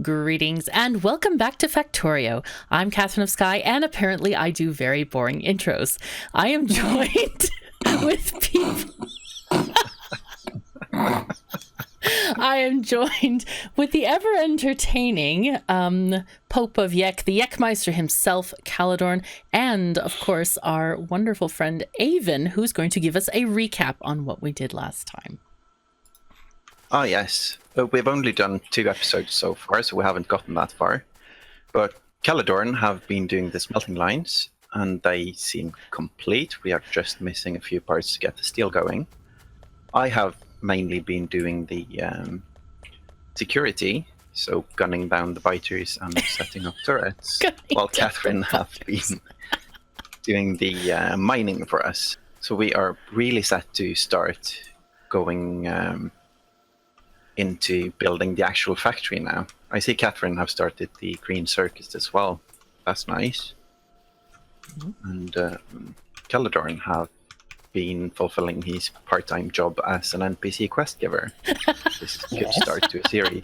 Greetings and welcome back to Factorio. I'm KatherineOfSky, and apparently I do very boring intros. I am joined with people. I am joined with the ever-entertaining Pope of Yek, the Yekmeister himself, Caledorn, and, of course, our wonderful friend Aven, who's going to give us a recap on what we did last time. Oh, yes. We've only done 2 episodes so far, so we haven't gotten that far. But Caledorn have been doing the smelting lines, and they seem complete. We are just missing a few parts to get the steel going. I have mainly been doing the security, so gunning down the biters and setting up turrets, while Catherine have been doing the mining for us. So we are really set to start going into building the actual factory now. I see Catherine have started the green circuit as well. That's nice. Mm-hmm. And Caledorn have been fulfilling his part-time job as an NPC quest giver. This is a good start to a series.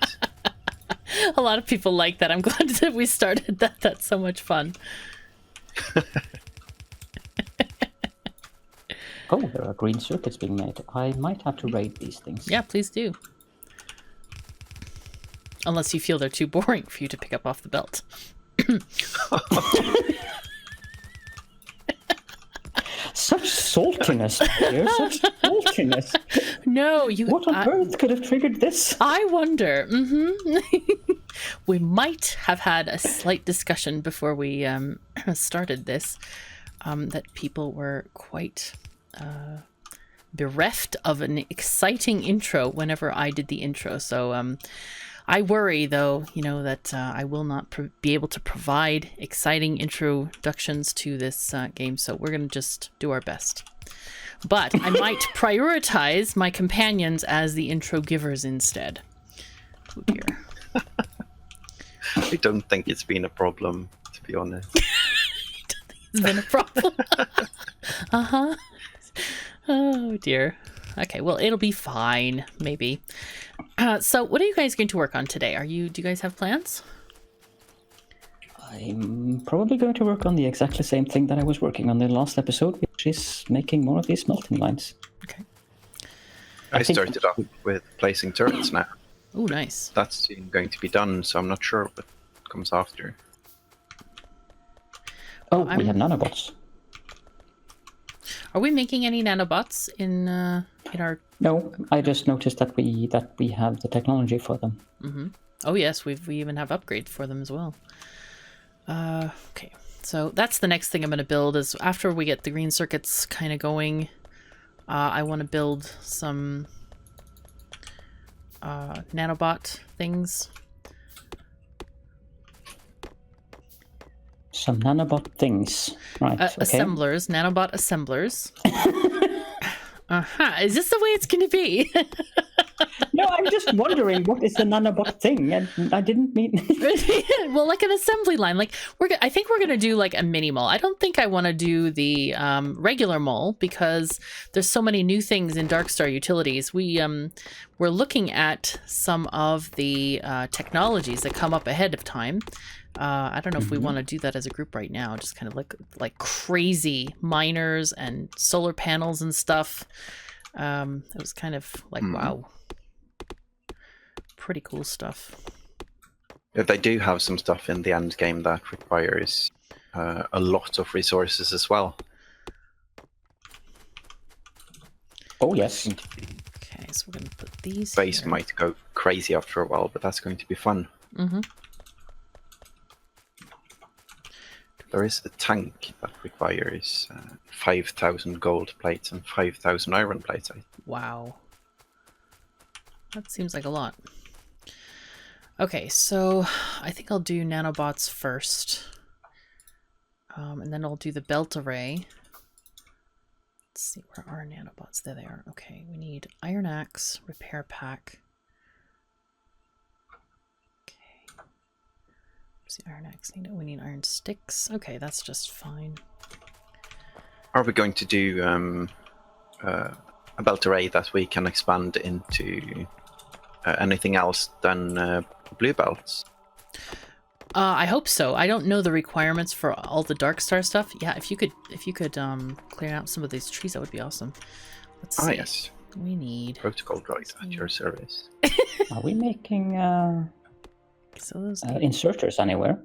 A lot of people like that. I'm glad that we started that. That's so much fun. Oh, there are green circuits being made. I might have to raid these things. Yeah, please do. Unless you feel they're too boring for you to pick up off the belt. Such saltiness, dear. Such saltiness. No, you. What on earth could have triggered this? I wonder. Mm-hmm. We might have had a slight discussion before we started this. That people were quite bereft of an exciting intro whenever I did the intro. So I worry, though, that I will not be able to provide exciting introductions to this game, so we're going to just do our best. But I might prioritize my companions as the intro givers instead. Oh, dear. I don't think it's been a problem, to be honest. It's been a problem. Uh-huh. Oh, dear. Okay, well, it'll be fine, maybe. So what are you guys going to work on today? Do you guys have plans? I'm probably going to work on the exactly same thing that I was working on in the last episode, which is making more of these smelting lines. Okay. I started off with placing turrets now. Oh, nice. That's soon going to be done, so I'm not sure what comes after. Oh, we have nanobots. Are we making any nanobots in our? No, I just noticed that we have the technology for them. Mm-hmm. Oh yes, we even have upgrades for them as well. Okay, so that's the next thing I'm going to build. Is after we get the green circuits kind of going, I want to build some nanobot things. Some nanobot things, right? Okay. Assemblers, nanobot assemblers. Is this the way it's going to be? No, I'm just wondering what is the nanobot thing, and I didn't mean. Well, like an assembly line. Like I think we're gonna do like a mini mall. I don't think I want to do the regular mall because there's so many new things in Darkstar Utilities. We're looking at some of the technologies that come up ahead of time. I don't know if we want to do that as a group right now. Just kind of like crazy miners and solar panels and stuff. It was kind of like wow. Pretty cool stuff. Yeah, they do have some stuff in the end game that requires a lot of resources as well. Oh yes. Okay, so we're going to put these. Base here. might go crazy after a while, but that's going to be fun. Mm-hmm. There is a tank that requires 5,000 gold plates and 5,000 iron plates. Wow. That seems like a lot. Okay, so I think I'll do nanobots first. And then I'll do the belt array. Let's see, where are nanobots? There they are. Okay, we need iron axe, repair pack. Okay. Where's the iron axe? We need iron sticks. Okay, that's just fine. Are we going to do a belt array that we can expand into anything else than blue belts? I hope so. I don't know the requirements for all the Darkstar stuff. Yeah, if you could clear out some of these trees, that would be awesome. Let's see. Yes. We need Protocol droid at your service. Are we making so those inserters anywhere?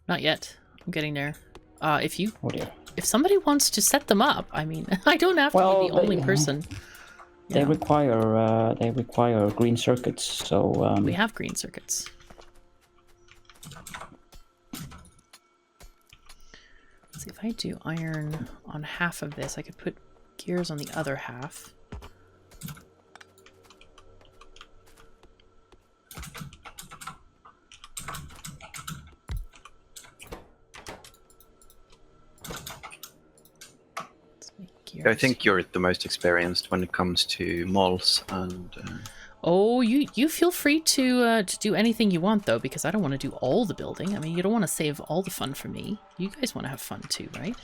not yet. I'm getting there. If Oh dear. somebody wants to set them up, I mean, I don't have to be the only person. They require green circuits, so We have green circuits. Let's see, if I do iron on half of this, I could put gears on the other half. I think you're the most experienced when it comes to malls and. Oh, you feel free to do anything you want though, because I don't want to do all the building. I mean, you don't want to save all the fun for me. You guys want to have fun too, right?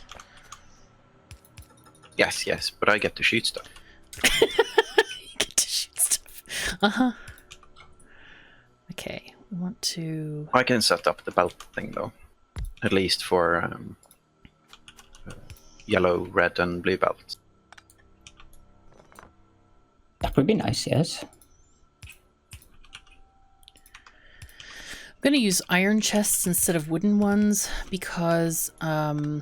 Yes, but I get to shoot stuff. You get to shoot stuff. Okay, we want to. I can set up the belt thing though, at least for yellow, red, and blue belts. that would be nice. Yes. I'm going to use iron chests instead of wooden ones because I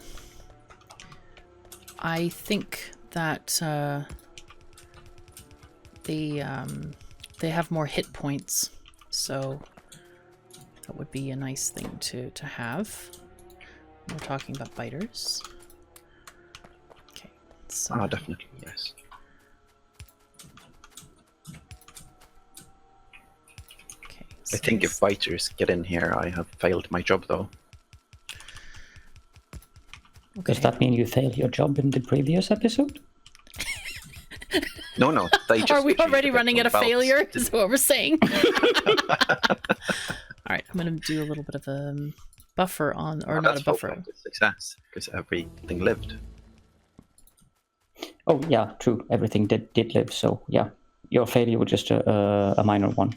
think that they have more hit points, so that would be a nice thing to have. We're talking about biters. Okay. So Definitely, yes. I think if biters get in here, I have failed my job, though. Does that mean you failed your job in the previous episode? No, they just. Are we issued already the running at a belts. failure? Is what we're saying. All right, I'm going to do a little bit of a buffer on, or not a buffer. That's success, because everything lived. Oh yeah, true. Everything did live. So yeah, your failure was just a minor one.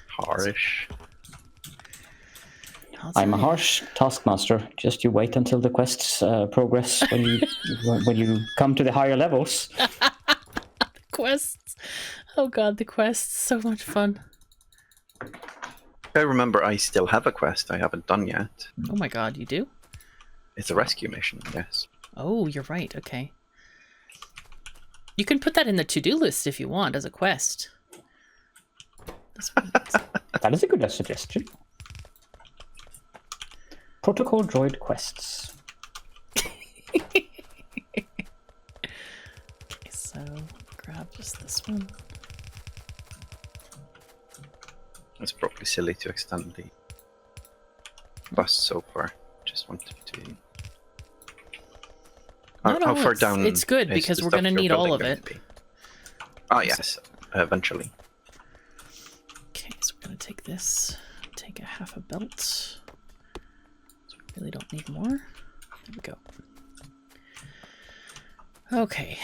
Harsh. I'm a harsh taskmaster. Just you wait until the quests progress when you come to the higher levels. Quests. Oh god, the quests. So much fun. I remember I still have a quest I haven't done yet. Oh my god, you do? It's a rescue mission, yes. Oh, you're right. Okay. You can put that in the to-do list if you want as a quest. That is a good suggestion. Protocol droid quests. Okay, so grab just this one. It's probably silly to extend the bus so far. Just wanted to. No, How far down? It's good is because the we're stuff going to you're need all building of going it. to be? Oh yes, eventually. Okay, so we're going to take this, take a half a belt. So we really don't need more. There we go. Okay,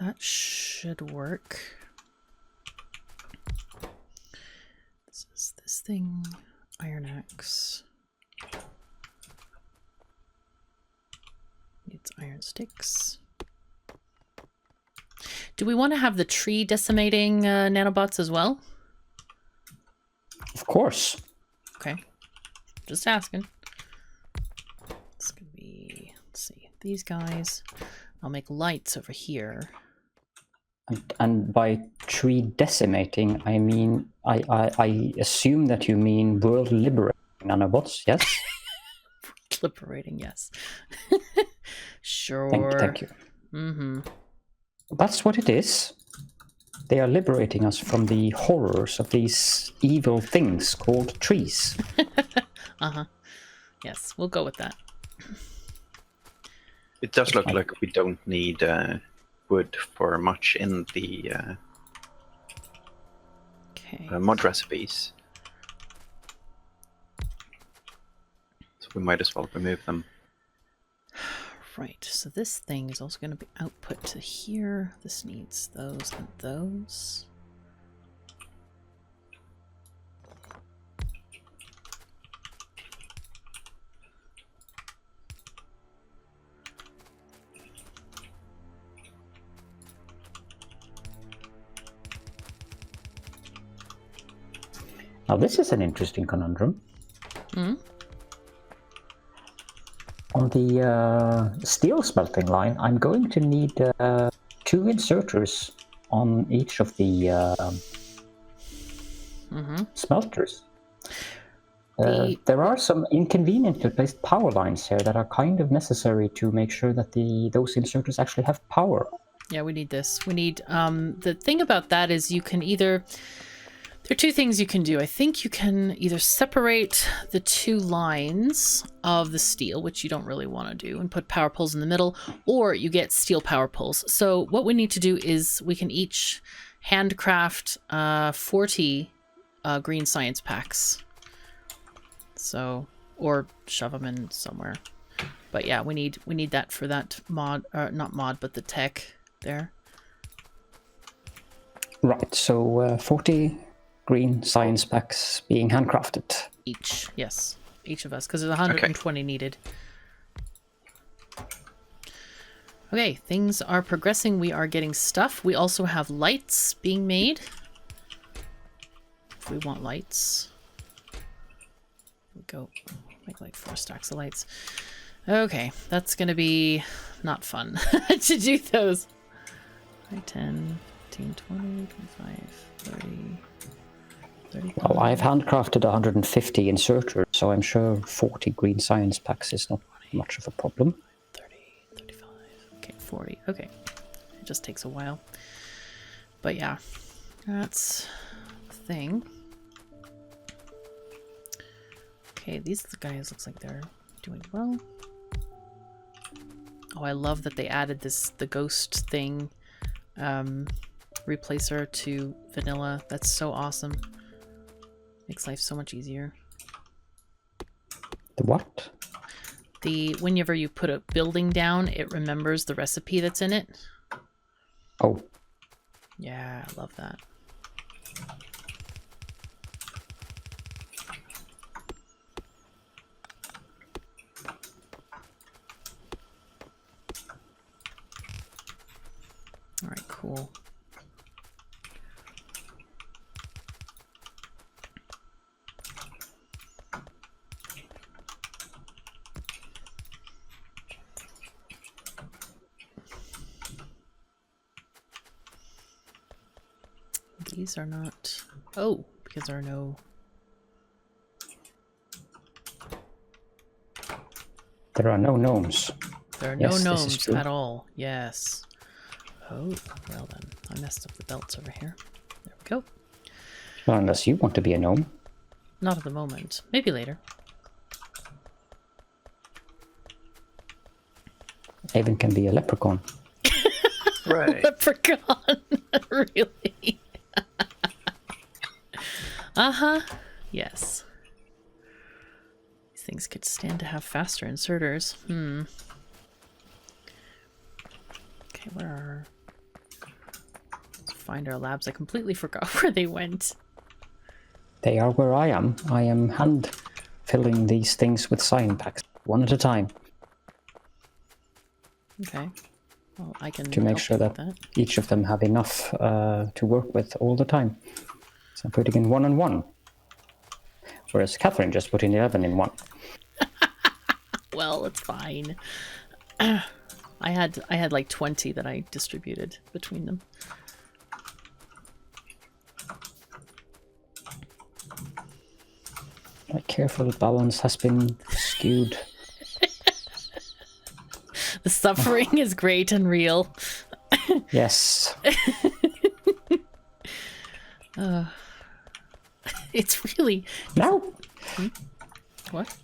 that should work. This is this thing, iron axe. Needs iron sticks. Do we want to have the tree decimating nanobots as well? Of course. Okay. Just asking. It's going to be, let's see, these guys. I'll make lights over here. And by tree decimating, I mean, I assume that you mean world liberating nanobots, yes? Liberating, yes. Sure. Thank you. Mm-hmm. That's what it is. They are liberating us from the horrors of these evil things called trees. Uh-huh. Yes, we'll go with that. It does look like we don't need wood for much in the Okay. mod recipes. So we might as well remove them. Right, so this thing is also going to be output to here. This needs those and those. Now this is an interesting conundrum. Hmm? On the steel smelting line, I'm going to need 2 inserters on each of the smelters. There are some inconveniently placed power lines here that are kind of necessary to make sure that those inserters actually have power. Yeah, we need this. We need, the thing about that is you can either, there are 2 things you can do. I think you can either separate the 2 lines of the steel, which you don't really want to do, and put power poles in the middle, or you get steel power poles. So what we need to do is we can each handcraft 40 green science packs. So, or shove them in somewhere. But yeah, we need that for that mod, not mod, but the tech there. Right, so 40 green science packs being handcrafted. Each, yes. Each of us, because there's 120 needed. Okay, things are progressing. We are getting stuff. We also have lights being made. If we want lights. We'll go make like 4 stacks of lights. Okay, that's going to be not fun to do those. 10, 15, 20, 25, 30... 35. Well, I've handcrafted 150 inserters, so I'm sure 40 green science packs is not much of a problem. 30, 35, okay, 40, okay. It just takes a while. But yeah, that's the thing. Okay, these guys looks like they're doing well. Oh, I love that they added the ghost thing replacer to vanilla. That's so awesome. Makes life so much easier. The what? Whenever you put a building down, it remembers the recipe that's in it. Oh. Yeah, I love that. All right, cool. These are not... Oh, because there are no... There are no gnomes. There are no gnomes at all. Yes. Oh, well then. I messed up the belts over here. There we go. Well, unless you want to be a gnome. Not at the moment. Maybe later. Aven can be a leprechaun. Right. Leprechaun. Really? Uh-huh. Yes. These things could stand to have faster inserters. Okay, where are... Let's find our labs. I completely forgot where they went. They are where I am. I am hand filling these things with sign packs, one at a time. Okay. Well, I can to make sure that, each of them have enough to work with all the time. So I'm putting in 1 and 1. Whereas Catherine just put in 11 in 1. Well, it's fine. I had like 20 that I distributed between them. My careful balance has been skewed. The suffering is great and real. Yes. It's really... No. What?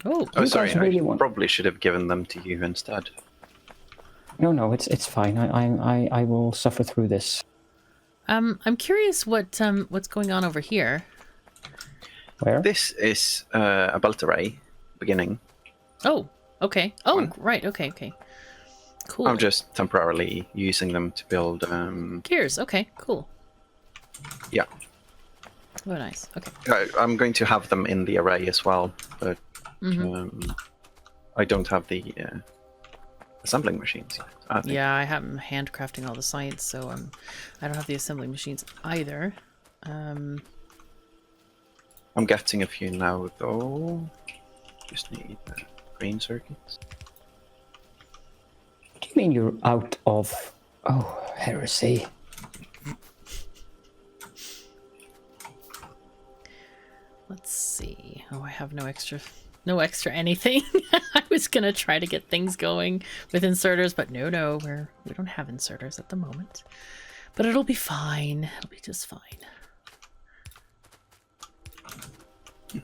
Oh, Sorry. Really I probably should have given them to you instead. No, it's fine. I will suffer through this. I'm curious what's going on over here. Where? This is a belt array beginning. Oh, Okay. Oh, One. right. Okay. Okay. Cool. I'm just temporarily using them to build. Gears. Okay. Cool. Yeah. Oh, nice. Okay. I'm going to have them in the array as well, but I don't have the assembling machines yet. I think. Yeah, I am handcrafting all the science, so I don't have the assembling machines either. I'm getting a few now, though. Just need green circuits. What do you mean you're out of... Oh, heresy. Let's see. Oh, I have no extra anything. I was gonna try to get things going with inserters, but no, we don't have inserters at the moment. But it'll be fine. It'll be just fine. It'll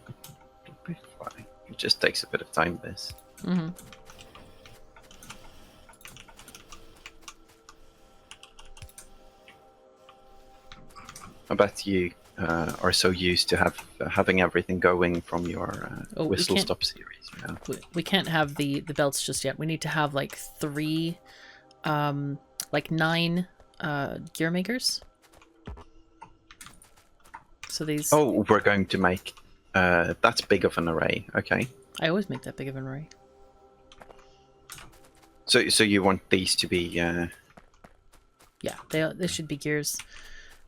be fine. It just takes a bit of time, this. Mm-hmm. I bet you are so used to having everything going from your Whistle Stop series. You know? We can't have the belts just yet. We need to have like 3, like 9 gear makers. So these... Oh, we're going to make... that's big of an array. Okay. I always make that big of an array. So you want these to be... Yeah, they should be gears.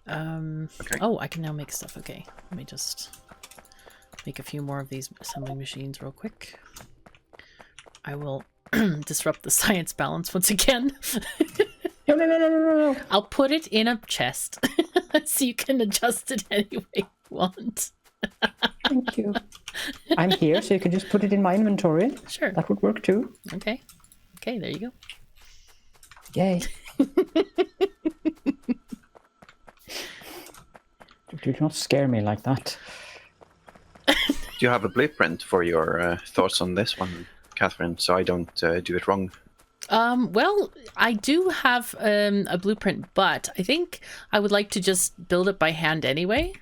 Okay. Oh, I can now make stuff. Okay, let me just make a few more of these assembling machines real quick. I will disrupt the science balance once again. No. I'll put it in a chest so you can adjust it any way you want. Thank you. I'm here, so you can just put it in my inventory. Sure. That would work too. Okay, there you go. Yay. Do not scare me like that. Do you have a blueprint for your thoughts on this one, Catherine, so I don't do it wrong? Well, I do have a blueprint, but I think I would like to just build it by hand anyway,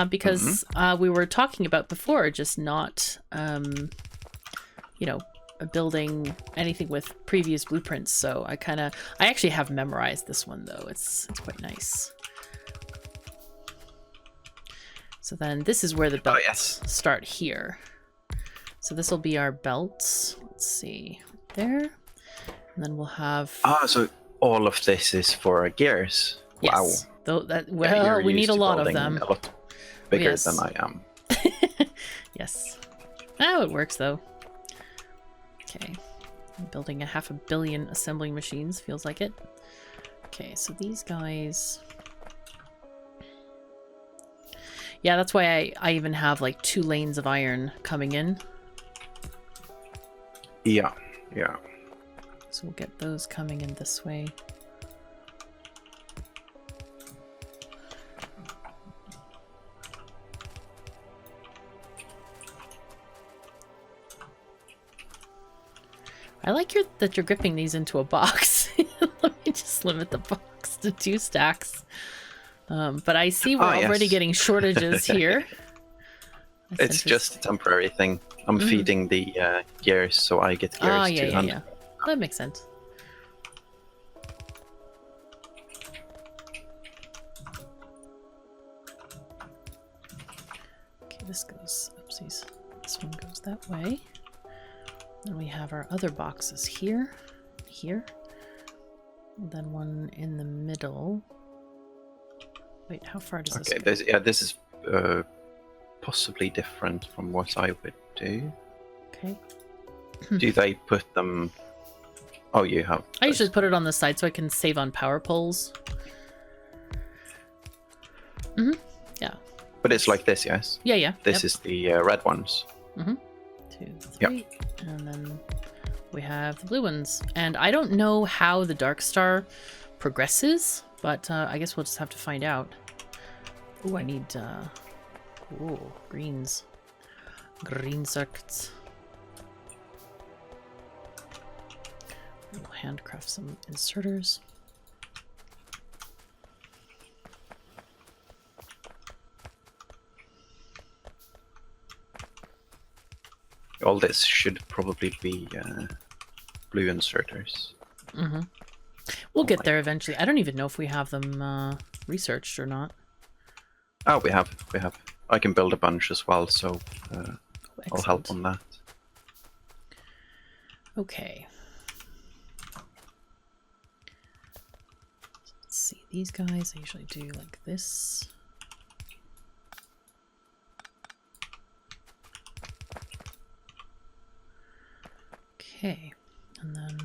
because we were talking about before just not, building anything with previous blueprints. So I actually have memorized this one though. It's quite nice. So then this is where the belts start here. So this will be our belts. Let's see, there. And then we'll have... so all of this is for gears? Yes. Wow. We need a lot of them. A lot bigger than I am. Yes. Oh, it works though. Okay. I'm building 500 million assembling machines, feels like it. Okay, so these guys... Yeah, that's why I even have like 2 lanes of iron coming in. Yeah. So we'll get those coming in this way. I like that you're gripping these into a box. Let me just limit the box to 2 stacks. But I see we're already getting shortages here. It's just a temporary thing. I'm feeding the gears, so I get gears too. Yeah. That makes sense. Okay, this goes, oopsies. This one goes that way. Then we have our other boxes here, and then one in the middle. Wait, how far does this go? Okay, this is possibly different from what I would do. Okay. Do they put them... Oh, you have... I usually put it on the side so I can save on power poles. Yeah. But it's like this, yes? Yeah. This is the red ones. 2, 3. And then we have the blue ones. And I don't know how the Darkstar progresses, but I guess we'll just have to find out. Oh, I need greens. Green circuits. We'll handcraft some inserters. all this should probably be blue inserters. Mm-hmm. We'll get there eventually. I don't even know if we have them researched or not. Oh, we have. I can build a bunch as well, so I'll help on that. Okay. Let's see, these guys, I usually do like this. Okay, and then...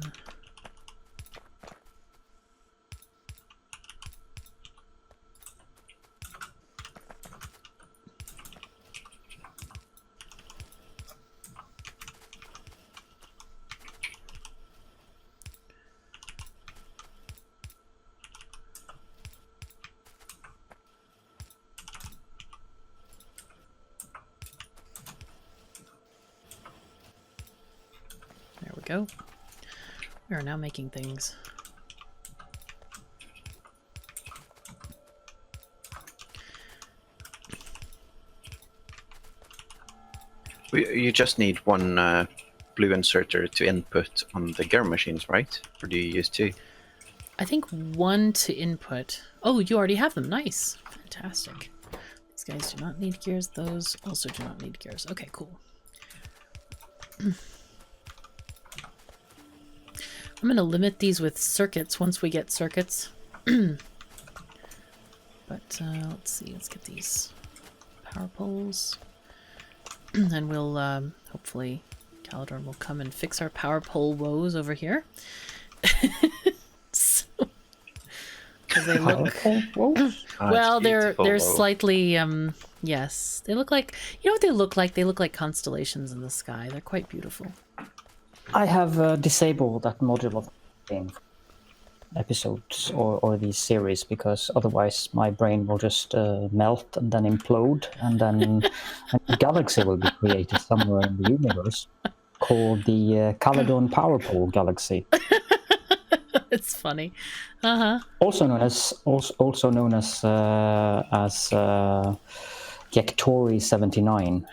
There we go. We are now making things. You just need one blue inserter to input on the gear machines, right? Or do you use two? I think one to input. Oh, you already have them. Nice. Fantastic. These guys do not need gears. Those also do not need gears. Okay, cool. I'm going to limit these with circuits once we get circuits. But let's see. Let's get these power poles. And we'll hopefully Caledorn will come and fix our power pole woes over here. So, because they look well, they're slightly yes, they look like, you know what they look like? They look like constellations in the sky. They're quite beautiful. I have disabled that module of the game episodes or these series, because otherwise my brain will just melt and then implode, and then a galaxy will be created somewhere in the universe called the Caledorn Power Pole Galaxy. It's funny. Uh-huh. Also known as Yektori 79.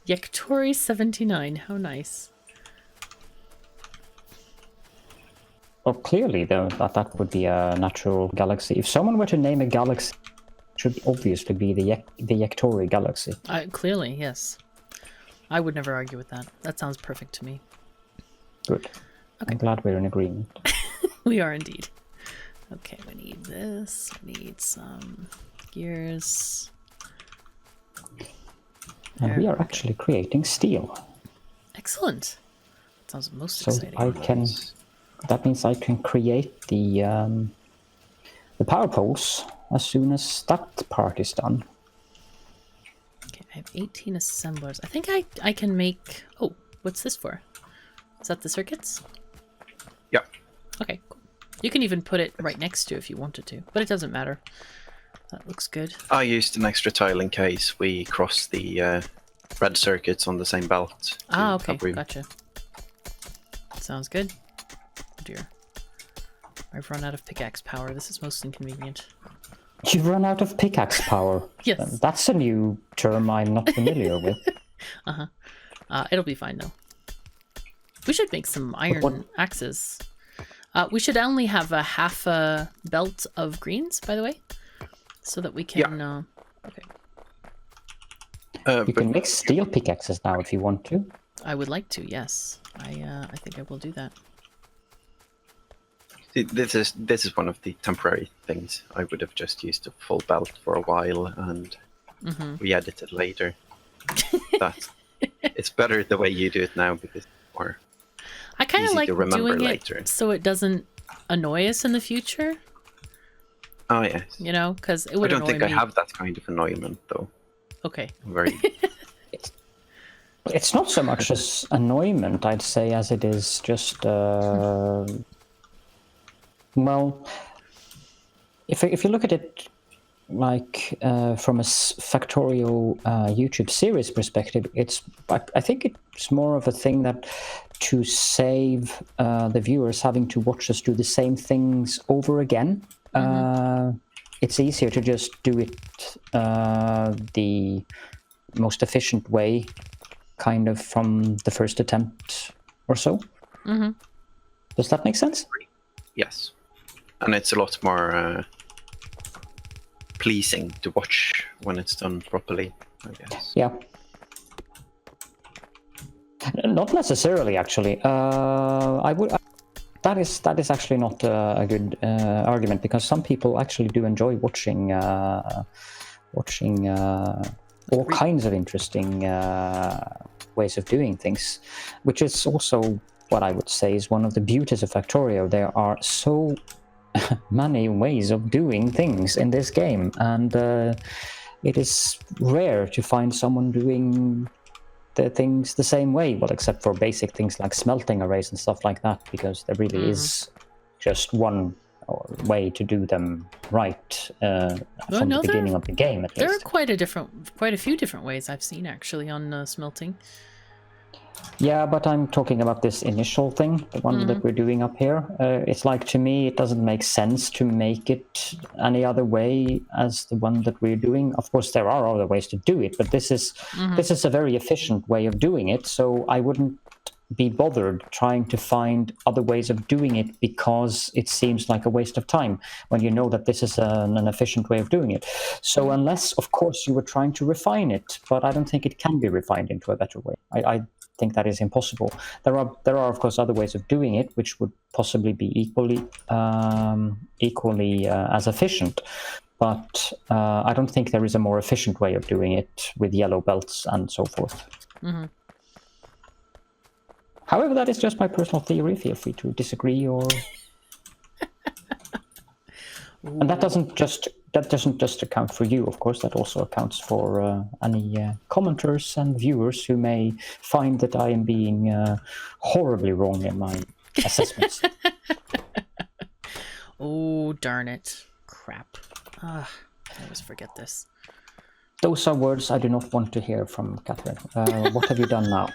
Yektori 79. How nice. Well, clearly, though, that would be a natural galaxy. If someone were to name a galaxy, it should obviously be the Yektori galaxy. Clearly, yes. I would never argue with that. That sounds perfect to me. Good. Okay. I'm glad we're in agreement. We are indeed. Okay, we need this. We need some gears. And we are actually creating steel. Excellent. That sounds most exciting. That means I can create the power poles as soon as that part is done. Okay, I have 18 assemblers. I think I can make... Oh, what's this for? Is that the circuits? Yeah. Okay, cool. You can even put it right next to if you wanted to, but it doesn't matter. That looks good. I used an extra tile in case we cross the red circuits on the same belt. Ah, okay, gotcha. Sounds good. Oh dear. I've run out of pickaxe power. This is most inconvenient. You've run out of pickaxe power? Yes. That's a new term I'm not familiar with. Uh-huh. It'll be fine, though. We should make some iron axes. We should only have a half a belt of greens, by the way, so that we can... Yeah. Okay. You can make steel pickaxes now if you want to. I would like to, yes. I think I will do that. See, this is one of the temporary things. I would have just used a full belt for a while and re-edit it later. It's better the way you do it now because it's more I kind of like doing later. It so it doesn't annoy us in the future. Oh yes. You know, because it would. I don't think I have that kind of annoyment though. Okay. Very. It's not so much as annoyment, I'd say, as it is just well, if you look at it like from a Factorio YouTube series perspective, I think it's more of a thing that to save the viewers having to watch us do the same things over again. It's easier to just do it the most efficient way, kind of from the first attempt or so. Mm-hmm. Does that make sense? Yes, and it's a lot more pleasing to watch when it's done properly, I guess. Yeah. Not necessarily, actually. That is actually not a good argument, because some people actually do enjoy watching all kinds of interesting ways of doing things, which is also what I would say is one of the beauties of Factorio. There are so many ways of doing things in this game, and it is rare to find someone doing the things the same way, well, except for basic things like smelting arrays and stuff like that, because there really is just one way to do them right from the beginning of the game, at least. There are quite a few different ways I've seen actually on smelting. Yeah, but I'm talking about this initial thing, the one that we're doing up here. It's like, to me, it doesn't make sense to make it any other way as the one that we're doing. Of course, there are other ways to do it, but this is a very efficient way of doing it, so I wouldn't be bothered trying to find other ways of doing it, because it seems like a waste of time when you know that this is an efficient way of doing it. So unless, of course, you were trying to refine it, but I don't think it can be refined into a better way. I think that is impossible. There are of course other ways of doing it which would possibly be equally as efficient, but I don't think there is a more efficient way of doing it with yellow belts and so forth. However, that is just my personal theory. Feel free to disagree or and that doesn't just account for you, of course. That also accounts for any commenters and viewers who may find that I am being horribly wrong in my assessments. Oh, darn it. Crap. I always forget this. Those are words I do not want to hear from Catherine. What have you done now?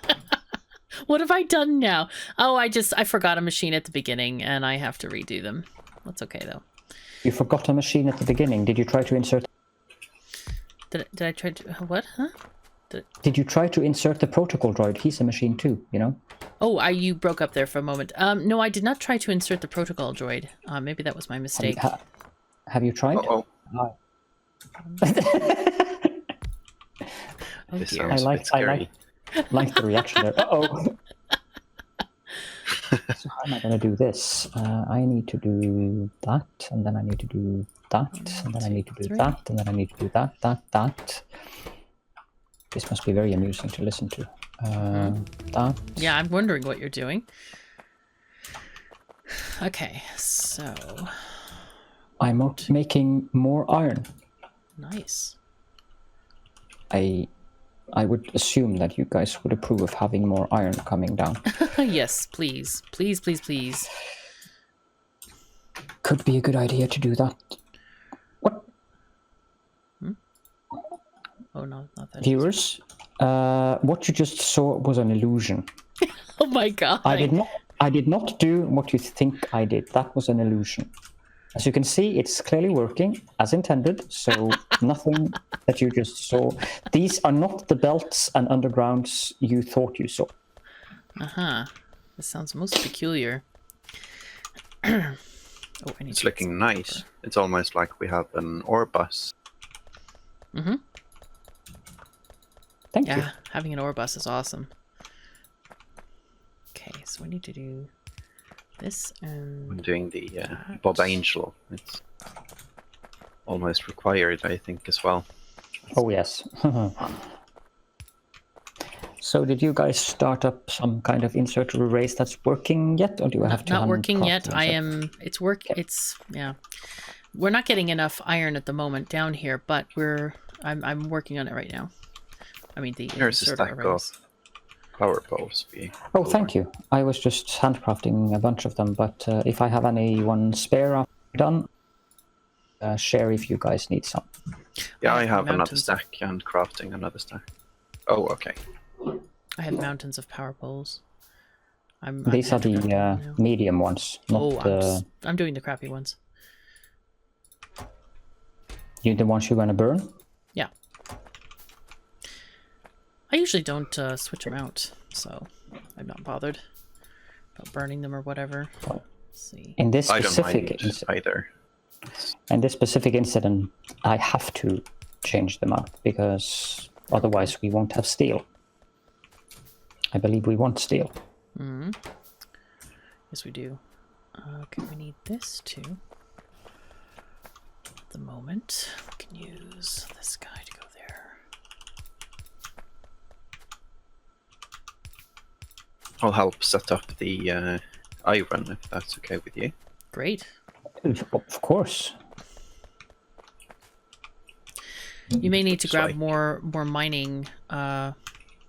What have I done now? Oh, I forgot a machine at the beginning and I have to redo them. That's okay, though. You forgot a machine at the beginning. Did you try to insert... Did I try to... What? Huh? Did you try to insert the protocol droid? He's a machine too, you know? Oh, you broke up there for a moment. No, I did not try to insert the protocol droid. Maybe that was my mistake. Have you tried? Uh-oh. Oh. Oh, This dear. sounds a bit scary. Like the reaction there. Uh-oh. So how am I going to do this? I need to do that, and then I need to do that, and then I need to do that, and then I need to do that. This must be very amusing to listen to. That. Yeah, I'm wondering what you're doing. Okay, so... I'm making more iron. Nice. I would assume that you guys would approve of having more iron coming down. Yes, please. Please, please, please. Could be a good idea to do that. What? Oh, no, not that. Viewers, what you just saw was an illusion. Oh my god. I did not do what you think I did. That was an illusion. As you can see, it's clearly working as intended, so nothing that you just saw. These are not the belts and undergrounds you thought you saw. Uh-huh. This sounds most peculiar. It's looking nice. It's almost like we have an ore bus. Thank you. Yeah, having an ore bus is awesome. Okay, so we need to do this and... I'm doing the Bob Angel. It's almost required, I think, as well. Oh, yes. So did you guys start up some kind of insert arrays that's working yet, or do I have to... Not working yet. Okay. Yeah. We're not getting enough iron at the moment down here, but I'm working on it right now. I mean, the Here's a stack arrays. of power poles. Oh, thank you. I was just handcrafting a bunch of them, but if I have any one spare after done, share if you guys need some. Yeah, I have another stack and crafting another stack. Oh, okay. I have mountains of power poles. These are the medium ones, not the... I'm doing the crappy ones. The ones you're going to burn? Yeah. I usually don't switch them out, so I'm not bothered about burning them or whatever. Let's see. In this I don't specific mind either. in this specific incident, I have to change them out because otherwise we won't have steel. I believe we want steel. Mm-hmm. Yes, we do. Okay, we need this too. At the moment, we can use this guy to go there. I'll help set up the iron if that's okay with you. Great. Of course. You may need to grab Swipe. more mining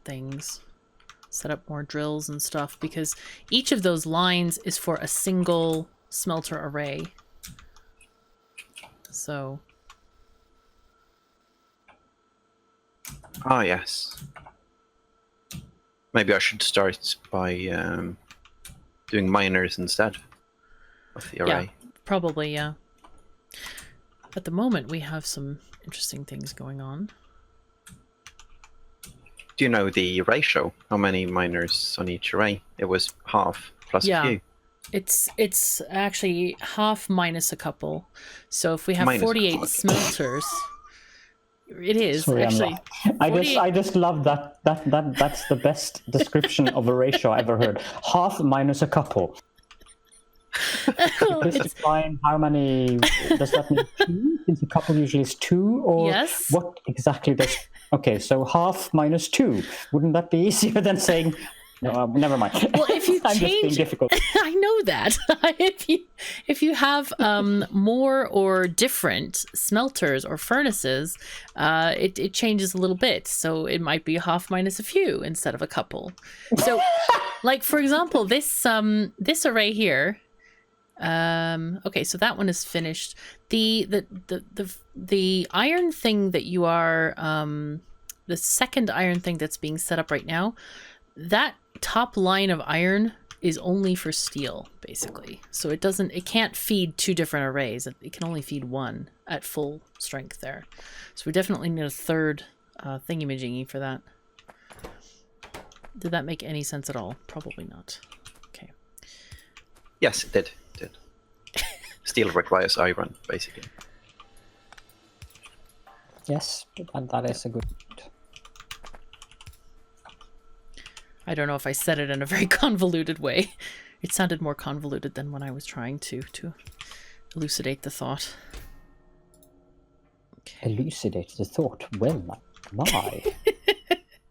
things. Set up more drills and stuff because each of those lines is for a single smelter array. So. Ah, yes. Maybe I should start by doing miners instead of the array. Yeah, probably, yeah. At the moment, we have some interesting things going on. Do you know the ratio? How many miners on each array? It was half plus Yeah. a few. It's actually half minus a couple. So if we have Minus a 48 couple. smelters, it is Sorry, actually. I just love that. That's the best description of a ratio I ever heard. Half minus a couple. Well, Please it's- define how many. Does that mean two? Since a couple usually is two, or Yes. what exactly does? Okay, so half minus two. Wouldn't that be easier than saying? No, never mind. Well, if you I'm just being change- difficult. I know that. if you have more or different smelters or furnaces, it changes a little bit. So it might be half minus a few instead of a couple. So, like for example, this array here. Okay, so that one is finished. The iron thing that you are the second iron thing that's being set up right now, that top line of iron is only for steel, basically. So it can't feed two different arrays. It can only feed one at full strength there. So we definitely need a third thingy-majingy for that. Did that make any sense at all? Probably not. Okay. Yes, it did. Steel requires iron, basically. Yes, and that is a good. I don't know if I said it in a very convoluted way. It sounded more convoluted than when I was trying to elucidate the thought. Okay. Elucidate the thought. Well, my.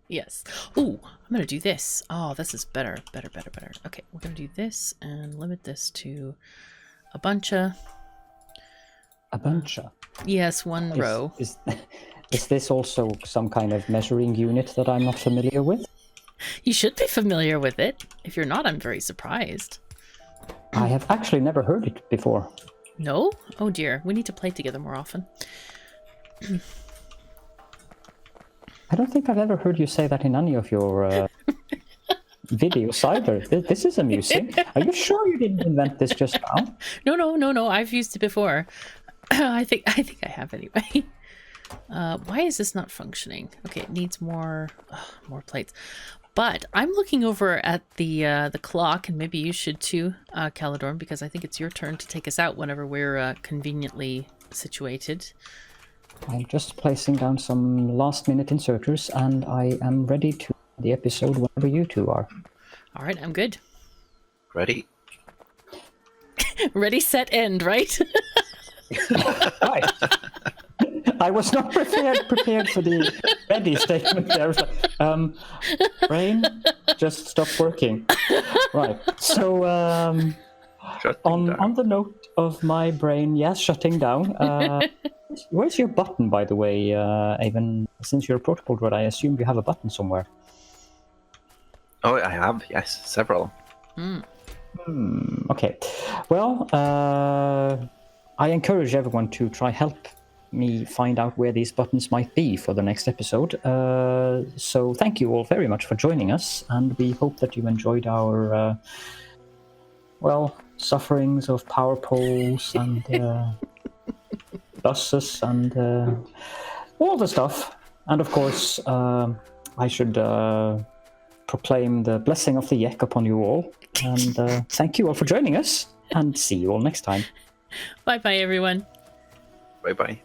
Yes. Oh, I'm going to do this. Oh, this is better. Okay, we're going to do this and limit this to a bunch of... A bunch of. Yes, one row. Is this also some kind of measuring unit that I'm not familiar with? You should be familiar with it. If you're not, I'm very surprised. I have actually never heard it before. No? Oh dear. We need to play together more often. I don't think I've ever heard you say that in any of your videos either. This is amusing. Are you sure you didn't invent this just now? No. I've used it before. I think I have anyway. Why is this not functioning? Okay, it needs more plates. But I'm looking over at the clock, and maybe you should too, Caledorn, because I think it's your turn to take us out whenever we're conveniently situated. I'm just placing down some last-minute inserters, and I am ready to the episode whenever you two are. All right, I'm good. Ready? Ready, set, end, right? Right. I was not prepared for the ready statement there. I was like, brain, just stop working. Right. So, on the note of my brain, yes, shutting down. Where's your button, by the way, Aven? Since you're a protocol droid, I assume you have a button somewhere. Oh, I have, yes, several. Okay. Well, I encourage everyone to try help me find out where these buttons might be for the next episode. So thank you all very much for joining us, and we hope that you enjoyed our, sufferings of power poles and buses and all the stuff. And of course, I should proclaim the blessing of the Yek upon you all. And thank you all for joining us. And see you all next time. Bye-bye, everyone. Bye bye.